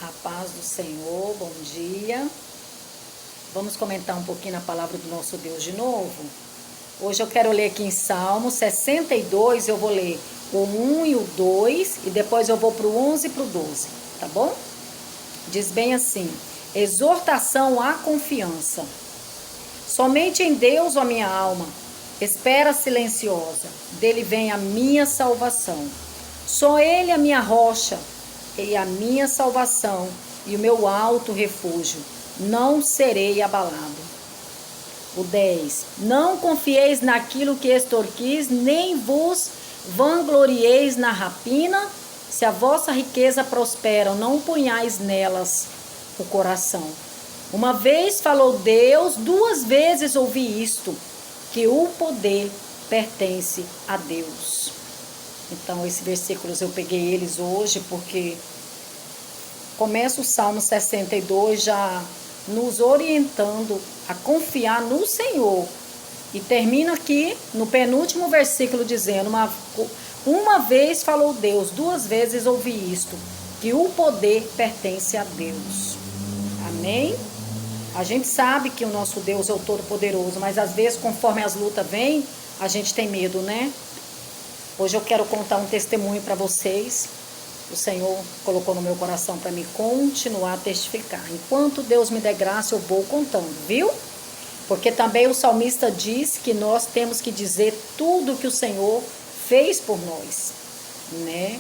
A paz do Senhor, bom dia. Vamos comentar um pouquinho a palavra do nosso Deus de novo. Hoje eu quero ler aqui em Salmo 62, eu vou ler o 1 e o 2 e depois eu vou para o 11 e para o 12, tá bom? Diz bem assim: exortação à confiança. Somente em Deus, ó minha alma, espera silenciosa, dele vem a minha salvação. Só ele é a minha rocha e a minha salvação e o meu alto refúgio. Não serei abalado. O 10. Não confieis naquilo que extorquis, nem vos vanglorieis na rapina. Se a vossa riqueza prospera, não ponhais nelas o coração. Uma vez falou Deus, duas vezes ouvi isto, que o poder pertence a Deus. Então, esses versículos eu peguei eles hoje porque começa o Salmo 62 já nos orientando a confiar no Senhor. E termina aqui no penúltimo versículo dizendo, uma vez falou Deus, duas vezes ouvi isto, que o poder pertence a Deus. Amém? A gente sabe que o nosso Deus é o Todo-Poderoso, mas às vezes, conforme as lutas vêm, a gente tem medo, né? Hoje eu quero contar um testemunho para vocês. O Senhor colocou no meu coração para me continuar a testificar. Enquanto Deus me der graça, eu vou contando, viu? Porque também o salmista diz que nós temos que dizer tudo que o Senhor fez por nós, né?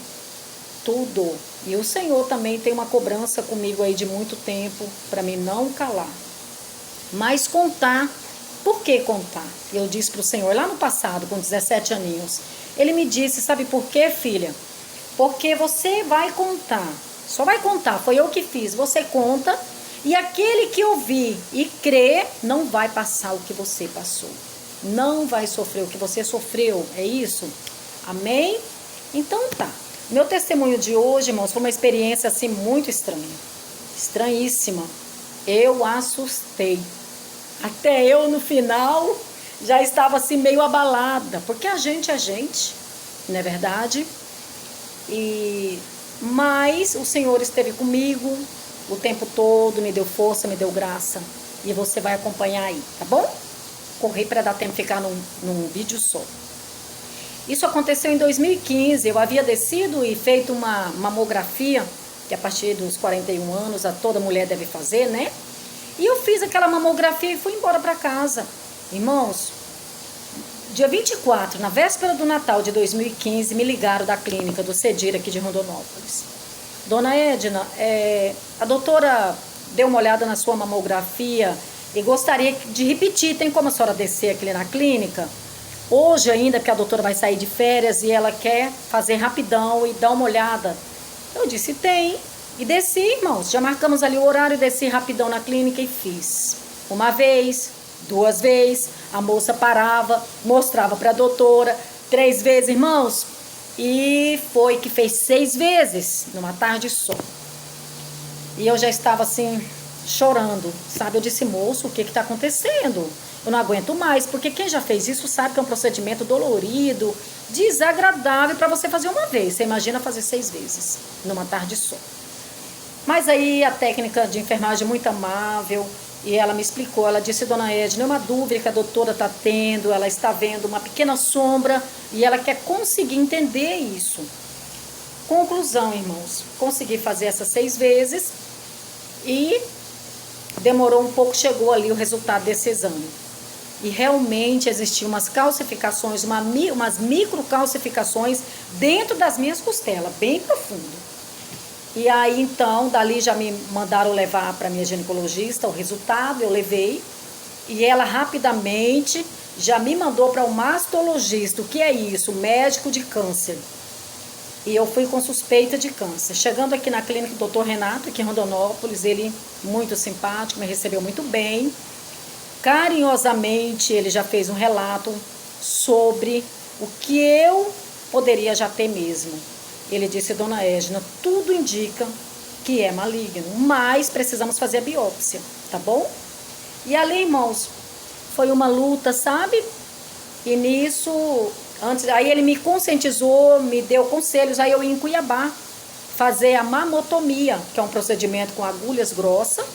Tudo. E o Senhor também tem uma cobrança comigo aí de muito tempo para mim não calar. Mas contar. Por que contar? Eu disse para o Senhor lá no passado, com 17 aninhos. Ele me disse, sabe por quê, filha? Porque você vai contar. Só vai contar, foi eu que fiz. Você conta e aquele que ouvir e crer não vai passar o que você passou. Não vai sofrer o que você sofreu. É isso? Amém? Então tá. Meu testemunho de hoje, irmãos, foi uma experiência assim muito estranha. Estranhíssima. Eu assustei. Até eu no final já estava assim meio abalada. Porque a gente é gente, não é verdade? Mas o Senhor esteve comigo o tempo todo, me deu força, me deu graça. E você vai acompanhar aí, tá bom? Corri para dar tempo de ficar num vídeo só. Isso aconteceu em 2015. Eu havia descido e feito uma mamografia, que a partir dos 41 anos toda mulher deve fazer, né? E eu fiz aquela mamografia e fui embora para casa. Irmãos, dia 24, na véspera do Natal de 2015, me ligaram da clínica do Cedir aqui de Rondonópolis. Dona Edna, a doutora deu uma olhada na sua mamografia e gostaria de repetir. Tem como a senhora descer aqui na clínica? Hoje ainda, porque a doutora vai sair de férias e ela quer fazer rapidão e dar uma olhada. Eu disse, tem. E desci, irmãos. Já marcamos ali o horário, desci rapidão na clínica e fiz. Uma vez, duas vezes, a moça parava, mostrava para a doutora, 3 vezes, irmãos. E foi que fez 6 vezes, numa tarde só. E eu já estava assim, chorando, sabe? Eu disse, moço, o que está acontecendo? Eu não aguento mais, porque quem já fez isso sabe que é um procedimento dolorido, desagradável para você fazer uma vez. Você imagina fazer 6 vezes, numa tarde só. Mas aí a técnica de enfermagem muito amável, e ela me explicou, ela disse, dona Edna, é uma dúvida que a doutora está tendo, ela está vendo uma pequena sombra e ela quer conseguir entender isso. Conclusão, irmãos, consegui fazer essas 6 vezes e demorou um pouco, chegou ali o resultado desse exame. E realmente existiam umas calcificações, umas microcalcificações dentro das minhas costelas, bem profundo. E aí, então, dali já me mandaram levar para minha ginecologista o resultado, eu levei. E ela rapidamente já me mandou para o mastologista. O que é isso? Médico de câncer. E eu fui com suspeita de câncer. Chegando aqui na clínica do Dr. Renato, aqui em Rondonópolis, ele muito simpático, me recebeu muito bem. Carinhosamente, ele já fez um relato sobre o que eu poderia já ter mesmo. Ele disse, dona Edna, tudo indica que é maligno, mas precisamos fazer a biópsia, tá bom? E ali, irmãos, foi uma luta, sabe? E nisso, aí ele me conscientizou, me deu conselhos, aí eu ia em Cuiabá fazer a mamotomia, que é um procedimento com agulhas grossas.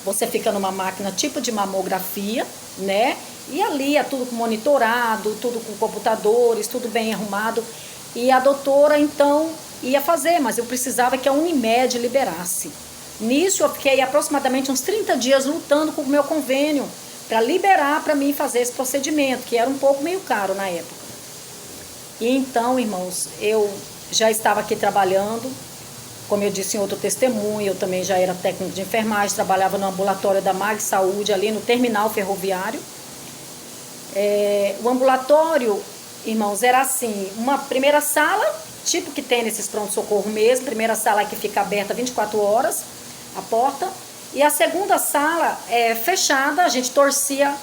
Você fica numa máquina tipo de mamografia, né? E ali é tudo monitorado, tudo com computadores, tudo bem arrumado. E a doutora, então, ia fazer, mas eu precisava que a Unimed liberasse. Nisso, eu fiquei aproximadamente uns 30 dias lutando com o meu convênio para liberar para mim fazer esse procedimento, que era um pouco meio caro na época. E então, irmãos, eu já estava aqui trabalhando. Como eu disse em outro testemunho, eu também já era técnico de enfermagem, trabalhava no ambulatório da Mag Saúde, ali no terminal ferroviário. O ambulatório, irmãos, era assim, uma primeira sala, tipo que tem nesses pronto-socorro mesmo, primeira sala que fica aberta 24 horas, a porta, e a segunda sala fechada, a gente torcia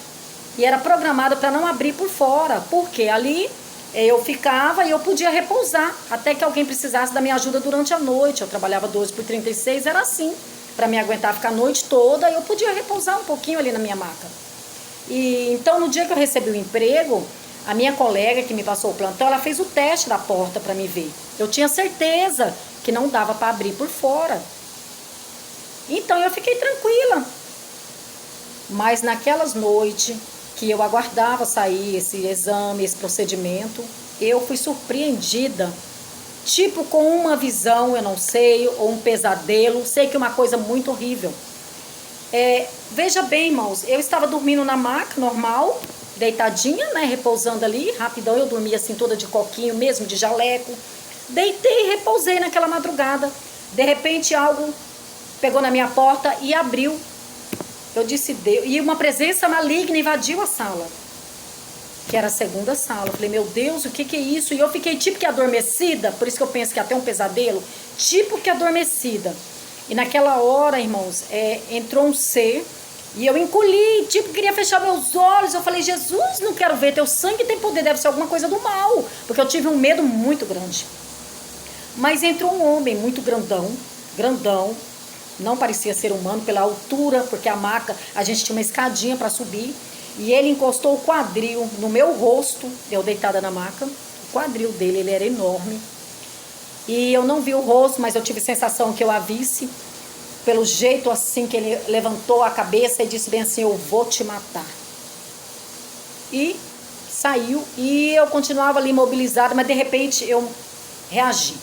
e era programada para não abrir por fora, porque ali eu ficava e eu podia repousar até que alguém precisasse da minha ajuda durante a noite. Eu trabalhava 12 por 36, era assim, para me aguentar ficar a noite toda, eu podia repousar um pouquinho ali na minha maca. E então, no dia que eu recebi o emprego, a minha colega que me passou o plantão, ela fez o teste da porta para me ver. Eu tinha certeza que não dava para abrir por fora. Então eu fiquei tranquila. Mas naquelas noites que eu aguardava sair esse exame, esse procedimento, eu fui surpreendida, tipo com uma visão, eu não sei, ou um pesadelo, sei que é uma coisa muito horrível. Veja bem, irmãos, eu estava dormindo na maca normal, deitadinha, né, repousando ali, rapidão, eu dormia assim toda de coquinho, mesmo de jaleco, deitei e repousei naquela madrugada. De repente algo pegou na minha porta e abriu. Eu disse, Deus, e uma presença maligna invadiu a sala, que era a segunda sala. Eu falei, meu Deus, o que é isso? E eu fiquei tipo que adormecida, por isso que eu penso que é até um pesadelo, tipo que adormecida. E naquela hora, irmãos, entrou um ser, e eu encolhi, tipo, queria fechar meus olhos. Eu falei, Jesus, não quero ver, teu sangue tem poder, deve ser alguma coisa do mal, porque eu tive um medo muito grande. Mas entrou um homem muito grandão, não parecia ser humano pela altura, porque a maca, a gente tinha uma escadinha para subir, e ele encostou o quadril no meu rosto, eu deitada na maca, o quadril dele, ele era enorme, e eu não vi o rosto, mas eu tive a sensação que eu a visse, pelo jeito assim que ele levantou a cabeça e disse bem assim, eu vou te matar. E saiu, e eu continuava ali imobilizada, mas de repente eu reagi,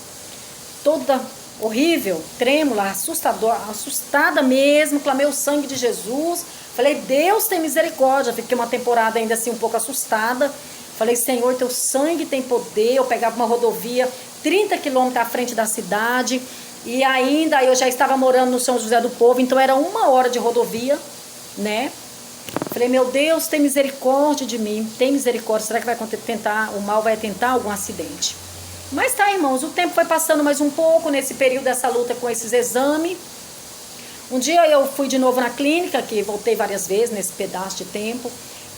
toda horrível, trêmula, assustada mesmo, clamei o sangue de Jesus, falei, Deus tem misericórdia, fiquei uma temporada ainda assim um pouco assustada, falei, Senhor, teu sangue tem poder. Eu pegava uma rodovia 30 quilômetros à frente da cidade, e ainda eu já estava morando no São José do Povo, então era 1 hora de rodovia, né? Falei, meu Deus, tem misericórdia de mim, tem misericórdia, será que vai tentar, o mal vai tentar algum acidente? Mas tá, irmãos, o tempo foi passando mais um pouco nesse período dessa luta com esses exames. Um dia eu fui de novo na clínica, que voltei várias vezes nesse pedaço de tempo.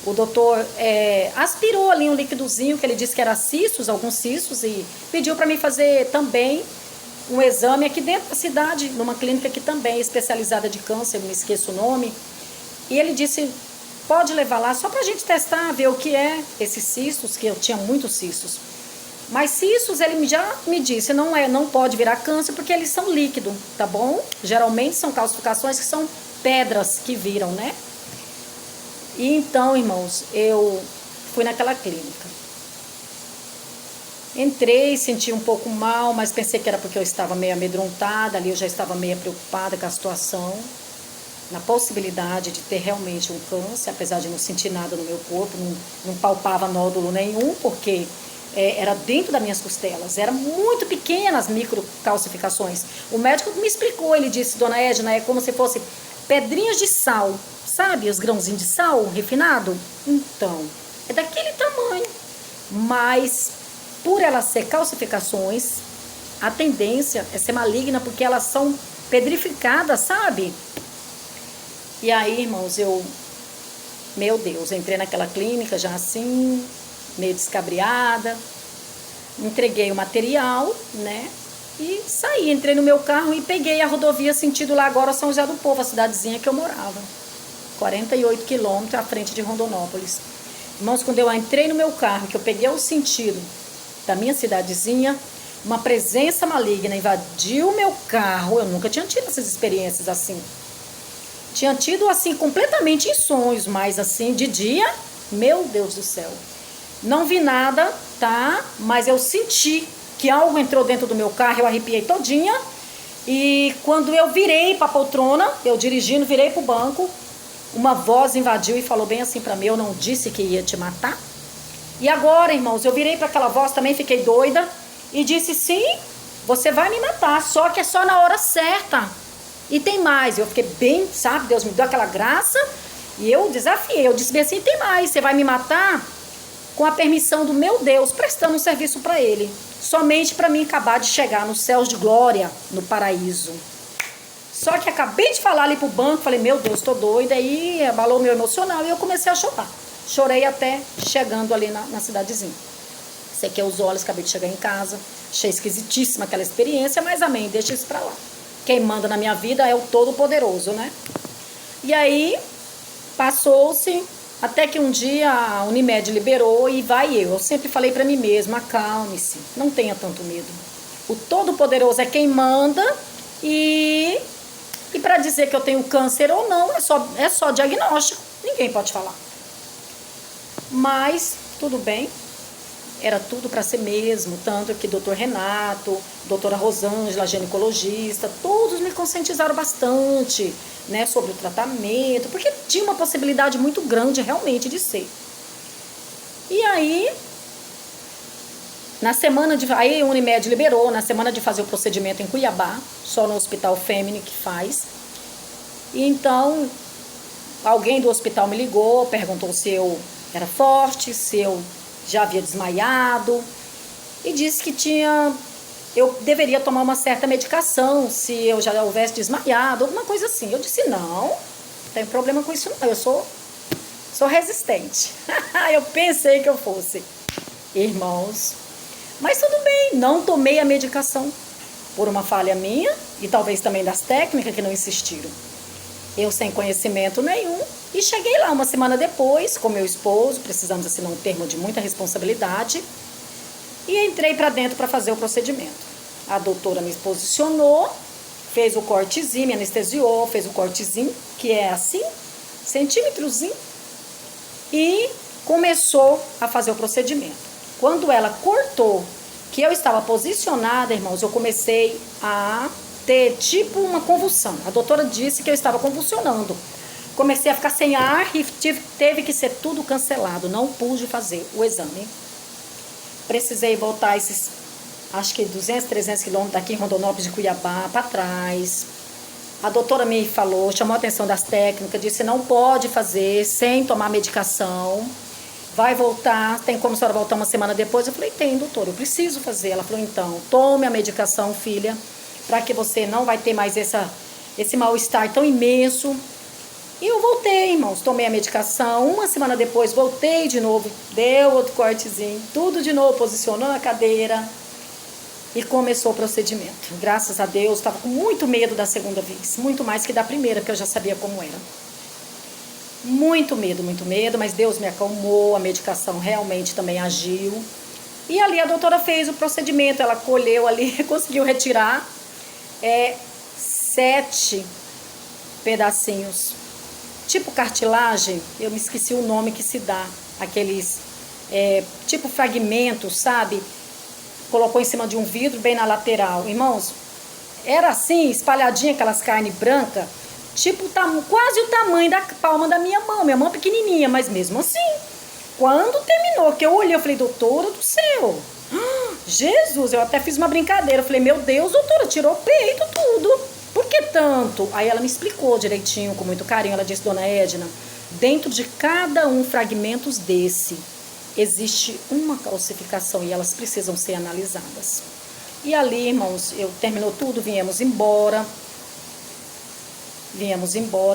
O doutor aspirou ali um líquidozinho, que ele disse que era cistos, alguns cistos, e pediu para mim fazer também um exame aqui dentro da cidade, numa clínica que também é especializada de câncer, não me esqueço o nome. E ele disse, pode levar lá só pra gente testar, ver o que é esses cistos, que eu tinha muitos cistos. Mas cistos, ele já me disse, não pode virar câncer porque eles são líquidos, tá bom? Geralmente são calcificações que são pedras que viram, né? E então, irmãos, eu fui naquela clínica. Entrei, senti um pouco mal, mas pensei que era porque eu estava meio amedrontada, ali eu já estava meio preocupada com a situação, na possibilidade de ter realmente um câncer, apesar de não sentir nada no meu corpo, não palpava nódulo nenhum, porque era dentro das minhas costelas, eram muito pequenas microcalcificações. O médico me explicou, ele disse, dona Edna, é como se fosse pedrinhas de sal, sabe, os grãozinhos de sal refinado? Então, é daquele tamanho, mas por elas ser calcificações, a tendência é ser maligna, porque elas são pedrificadas, sabe? E aí, irmãos, meu Deus, eu entrei naquela clínica já assim, meio descabriada, entreguei o material, né, e saí, entrei no meu carro e peguei a rodovia sentido lá agora São José do Povo, a cidadezinha que eu morava, 48 quilômetros à frente de Rondonópolis. Irmãos, quando eu entrei no meu carro, que eu peguei o sentido da minha cidadezinha, uma presença maligna invadiu o meu carro. Eu nunca tinha tido essas experiências assim. Tinha tido assim completamente em sonhos, mas assim de dia, meu Deus do céu. Não vi nada, tá? Mas eu senti que algo entrou dentro do meu carro, eu arrepiei todinha. E quando eu virei para a poltrona, eu dirigindo, virei para o banco, uma voz invadiu e falou bem assim para mim: eu não disse que ia te matar? E agora, irmãos, eu virei para aquela voz, também fiquei doida e disse: sim, você vai me matar, só que é só na hora certa. E tem mais, eu fiquei bem, sabe, Deus me deu aquela graça e eu desafiei, eu disse bem assim: tem mais, você vai me matar com a permissão do meu Deus, prestando um serviço para ele, somente para mim acabar de chegar nos céus de glória, no paraíso. Só que acabei de falar ali pro banco, falei: meu Deus, tô doida, aí abalou meu emocional e eu comecei a chorar. Chorei até chegando ali na cidadezinha. Sequei os olhos, acabei de chegar em casa, achei esquisitíssima aquela experiência, mas amém, deixa isso pra lá. Quem manda na minha vida é o Todo-Poderoso, né? E aí, passou-se, até que um dia a Unimed liberou e vai eu. Eu sempre falei pra mim mesma: acalme-se, não tenha tanto medo. O Todo-Poderoso é quem manda e para dizer que eu tenho câncer ou não, é só diagnóstico, ninguém pode falar. Mas, tudo bem. Era tudo para ser mesmo, tanto que doutor Renato, doutora Rosângela, ginecologista, todos me conscientizaram bastante, né, sobre o tratamento, porque tinha uma possibilidade muito grande realmente de ser. E aí, aí a Unimed liberou, na semana de fazer o procedimento em Cuiabá, só no Hospital Fêmea que faz. E então, alguém do hospital me ligou, perguntou se eu era forte, se eu já havia desmaiado, e disse que eu deveria tomar uma certa medicação se eu já houvesse desmaiado, alguma coisa assim. Eu disse: não tem problema com isso não, eu sou resistente. Eu pensei que eu fosse, irmãos, mas tudo bem, não tomei a medicação por uma falha minha e talvez também das técnicas que não insistiram. Eu sem conhecimento nenhum, e cheguei lá uma semana depois com meu esposo, precisamos assinar um termo de muita responsabilidade, e entrei para dentro para fazer o procedimento. A doutora me posicionou, fez o cortezinho, me anestesiou, fez o cortezinho, que é assim, centímetrozinho, e começou a fazer o procedimento. Quando ela cortou, que eu estava posicionada, irmãos, eu comecei a ter tipo uma convulsão. A doutora disse que eu estava convulsionando. Comecei a ficar sem ar e teve que ser tudo cancelado. Não pude fazer o exame. Precisei voltar esses, acho que 200, 300 quilômetros daqui em Rondonópolis de Cuiabá para trás. A doutora me falou, chamou a atenção das técnicas, disse: não pode fazer sem tomar medicação. Vai voltar, tem como a senhora voltar uma semana depois? Eu falei: tem, doutora, eu preciso fazer. Ela falou: então, tome a medicação, filha, para que você não vai ter mais esse mal-estar tão imenso. E eu voltei, irmãos, tomei a medicação, uma semana depois voltei de novo, deu outro cortezinho, tudo de novo, posicionou na cadeira e começou o procedimento. Graças a Deus, estava com muito medo da segunda vez, muito mais que da primeira, porque eu já sabia como era. Muito medo, mas Deus me acalmou, a medicação realmente também agiu. E ali a doutora fez o procedimento, ela colheu ali, conseguiu retirar 7 pedacinhos, tipo cartilagem, eu me esqueci o nome que se dá, aqueles tipo fragmentos, sabe? Colocou em cima de um vidro bem na lateral. Irmãos, era assim, espalhadinha aquelas carnes brancas, tipo quase o tamanho da palma da minha mão pequenininha, mas mesmo assim, quando terminou, que eu olhei, eu falei: doutora do céu, Jesus, eu até fiz uma brincadeira, eu falei: meu Deus, doutora, tirou o peito tudo, por que tanto? Aí ela me explicou direitinho, com muito carinho. Ela disse: dona Edna, dentro de cada fragmentos desse, existe uma calcificação e elas precisam ser analisadas. E ali, irmãos, terminou tudo, viemos embora,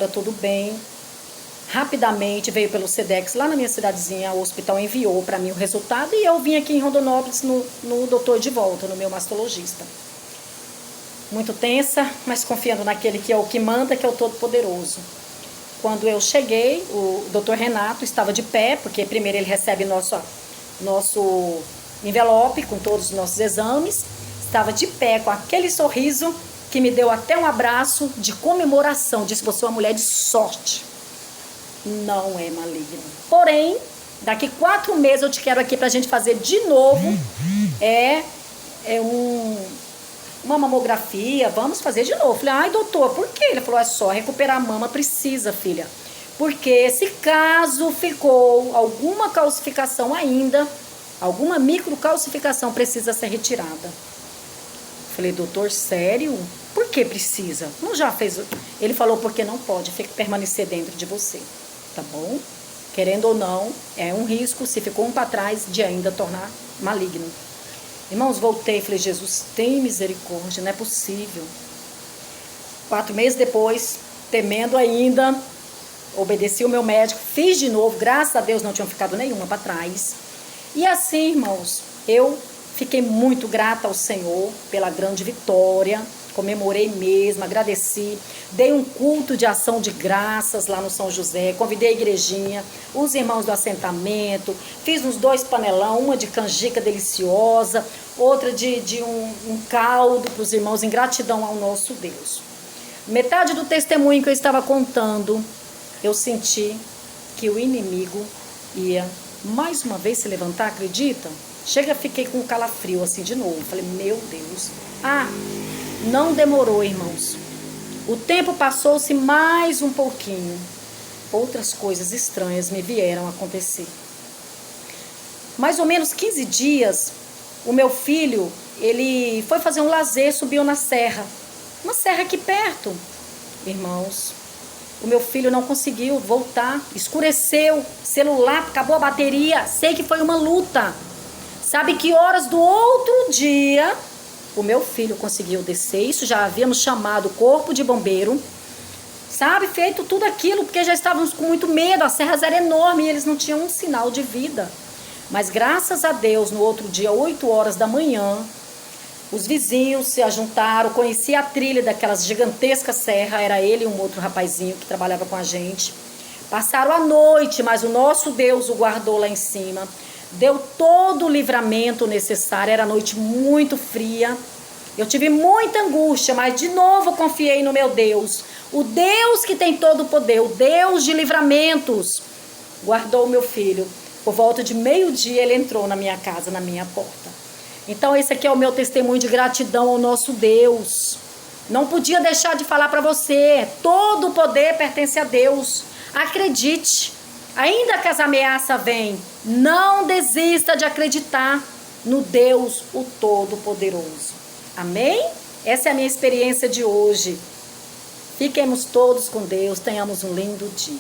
tudo bem. Rapidamente veio pelo Sedex, lá na minha cidadezinha, o hospital enviou para mim o resultado e eu vim aqui em Rondonópolis no doutor de volta, no meu mastologista. Muito tensa, mas confiando naquele que é o que manda, que é o Todo-Poderoso. Quando eu cheguei, o doutor Renato estava de pé, porque primeiro ele recebe nosso envelope com todos os nossos exames, estava de pé com aquele sorriso que me deu até um abraço de comemoração. Disse: você é uma mulher de sorte. Não é maligno. Porém, daqui 4 meses eu te quero aqui pra gente fazer de novo. Uma mamografia, vamos fazer de novo. Falei: ai, doutor, por quê? Ele falou: é só recuperar a mama, precisa, filha. Porque se caso ficou alguma calcificação ainda, alguma microcalcificação, precisa ser retirada. Falei: doutor, sério? Por que precisa? Não já fez? Ele falou: porque não pode permanecer dentro de você. Tá bom? Querendo ou não, é um risco, se ficou um para trás, de ainda tornar maligno. Irmãos, voltei e falei: Jesus, tem misericórdia, não é possível. 4 meses depois, temendo ainda, obedeci o meu médico, fiz de novo, graças a Deus não tinham ficado nenhuma para trás. E assim, irmãos, eu fiquei muito grata ao Senhor pela grande vitória, comemorei mesmo, agradeci, dei um culto de ação de graças lá no São José, convidei a igrejinha, os irmãos do assentamento, fiz uns 2 panelão, uma de canjica deliciosa, outra de um caldo para os irmãos, em gratidão ao nosso Deus. Metade do testemunho que eu estava contando, eu senti que o inimigo ia mais uma vez se levantar, acredita? Fiquei com um calafrio assim de novo. Falei: meu Deus. Não demorou, irmãos. O tempo passou-se mais um pouquinho. Outras coisas estranhas me vieram a acontecer. Mais ou menos 15 dias, o meu filho, ele foi fazer um lazer, subiu na serra. Uma serra aqui perto. Irmãos, o meu filho não conseguiu voltar. Escureceu, celular, acabou a bateria. Sei que foi uma luta. Sabe que horas do outro dia o meu filho conseguiu descer? Isso já havíamos chamado o corpo de bombeiro. Sabe, feito tudo aquilo, porque já estávamos com muito medo. As serras eram enormes e eles não tinham um sinal de vida. Mas graças a Deus, no outro dia, 8 horas da manhã, os vizinhos se ajuntaram, conheci a trilha daquelas gigantescas serras, era ele e um outro rapazinho que trabalhava com a gente. Passaram a noite, mas o nosso Deus o guardou lá em cima. Deu todo o livramento necessário, era noite muito fria. Eu tive muita angústia, mas de novo confiei no meu Deus. O Deus que tem todo o poder, o Deus de livramentos, guardou o meu filho. Por volta de meio-dia ele entrou na minha casa, na minha porta. Então esse aqui é o meu testemunho de gratidão ao nosso Deus. Não podia deixar de falar para você, todo o poder pertence a Deus. Acredite. Ainda que as ameaças venham, não desista de acreditar no Deus, o Todo-Poderoso. Amém? Essa é a minha experiência de hoje. Fiquemos todos com Deus, tenhamos um lindo dia.